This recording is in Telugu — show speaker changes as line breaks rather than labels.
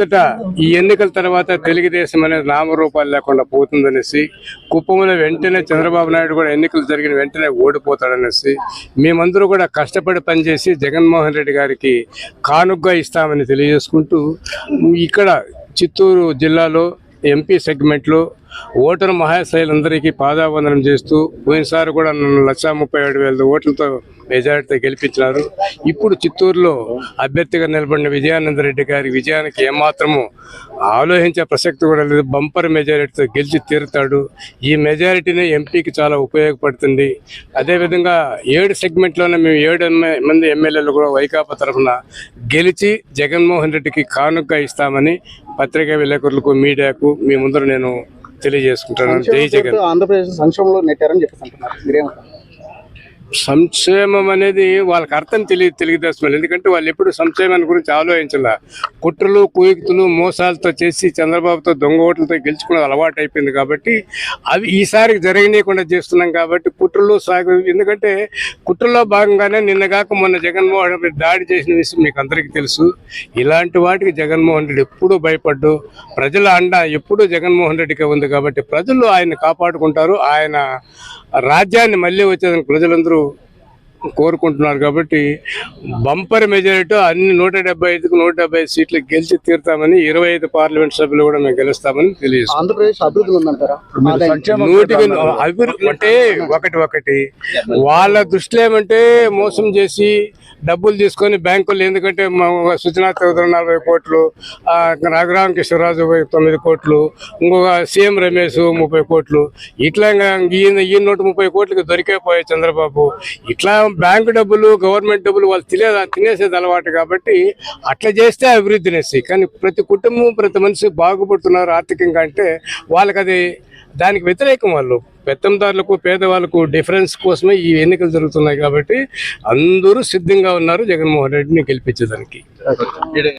మొదట ఈ ఎన్నికల తర్వాత తెలుగుదేశం అనేది నామరూపాలు లేకుండా పోతుందనేసి, కుప్పంలో వెంటనే చంద్రబాబు నాయుడు కూడా ఎన్నికలు జరిగిన వెంటనే ఓడిపోతాడనేసి, మేమందరూ కూడా కష్టపడి పనిచేసి జగన్మోహన్ రెడ్డి గారికి కానుగ్గా ఇస్తామని తెలియజేసుకుంటూ, ఇక్కడ చిత్తూరు జిల్లాలో ఎంపీ సెగ్మెంట్లో ఓటరు మహాశైలందరికీ పాదావందనం చేస్తూ, పోయినసారి కూడా నన్ను 1,37,000 ఓట్లతో మెజారిటీతో గెలిపించినారు. ఇప్పుడు చిత్తూరులో అభ్యర్థిగా నిలబడిన విజయానందరెడ్డి గారి విజయానికి ఏమాత్రము ఆలోచించే ప్రసక్తి కూడా లేదు. బంపర్ మెజారిటీతో గెలిచి తీరుతాడు. ఈ మెజారిటీనే ఎంపీకి చాలా ఉపయోగపడుతుంది. అదేవిధంగా 7 సెగ్మెంట్లోనే మేము 7 మంది ఎమ్మెల్యేలు కూడా వైకాపా తరఫున గెలిచి జగన్మోహన్ రెడ్డికి కానుక ఇస్తామని పత్రికా విలేకరులకు, మీడియాకు మీ ముందర నేను తెలియజేసుకుంటాను. జై జగన్.
ఆంధ్రప్రదేశ్ సంక్షేమంలో నెట్టారని చెప్పేసి అంటున్నారు, మీరేమంటారు?
సంక్షేమం అనేది వాళ్ళకి అర్థం తెలియదు తెలుగుదేశం. ఎందుకంటే వాళ్ళు ఎప్పుడు సంక్షేమాన్ని గురించి ఆలోచించాల. కుట్రలు, కుయుక్తులు, మోసాలతో చేసి చంద్రబాబుతో దొంగ ఓట్లతో గెలుచుకునే అలవాటు అయిపోయింది కాబట్టి అవి ఈసారికి జరగనీయకుండా చేస్తున్నాం కాబట్టి కుట్రలు సాగు. ఎందుకంటే కుట్రలో భాగంగానే నిన్నగాక మొన్న జగన్మోహన్ రెడ్డి దాడి చేసిన విషయం మీకు అందరికీ తెలుసు. ఇలాంటి వాటికి జగన్మోహన్ రెడ్డి ఎప్పుడూ భయపడ్డు. ప్రజల అండ ఎప్పుడూ జగన్మోహన్ రెడ్డికి ఉంది కాబట్టి ప్రజలు ఆయన్ని కాపాడుకుంటారు. ఆయన రాజ్యాన్ని మళ్ళీ వచ్చేదానికి ప్రజలందరూ కోరుకుంటున్నారు కాబట్టి బంపర్ మెజారిటీ అన్ని 175కు 175 సీట్లు గెలిచి తీరుతామని, 25 పార్లమెంట్ సభ్యులు కూడా మేము గెలుస్తామని తెలియజేస్తాం.
ఆంధ్రప్రదేశ్ అభివృద్ధి ఉందంటారా?
అభివృద్ధి అంటే ఒకటి వాళ్ళ దృష్టిలో ఏమంటే మోసం చేసి డబ్బులు తీసుకొని బ్యాంకులు, ఎందుకంటే సుజనాథ్ చౌదరి 40 కోట్లు, రఘురామకృష్ణరాజు 9 కోట్లు, ఇంకొక సీఎం రమేష్ 30 కోట్లు, ఇట్లా ఈయన 130 కోట్లకి దొరికిపోయాయి చంద్రబాబు. ఇట్లా బ్యాంకు డబ్బులు, గవర్నమెంట్ డబ్బులు వాళ్ళు తినేసేది అలవాటు కాబట్టి అట్లా చేస్తే అభివృద్ధినేసి. కానీ ప్రతి కుటుంబం, ప్రతి మనిషి బాగుపడుతున్నారు ఆర్థికంగా అంటే వాళ్ళకి అది దానికి వ్యతిరేకం. వాళ్ళు పెత్తందారులకు, పేదవాళ్ళకు డిఫరెన్స్ కోసమే ఈ ఎన్నికలు జరుగుతున్నాయి కాబట్టి అందరూ సిద్ధంగా ఉన్నారు జగన్మోహన్ రెడ్డిని గెలిపించేదానికి.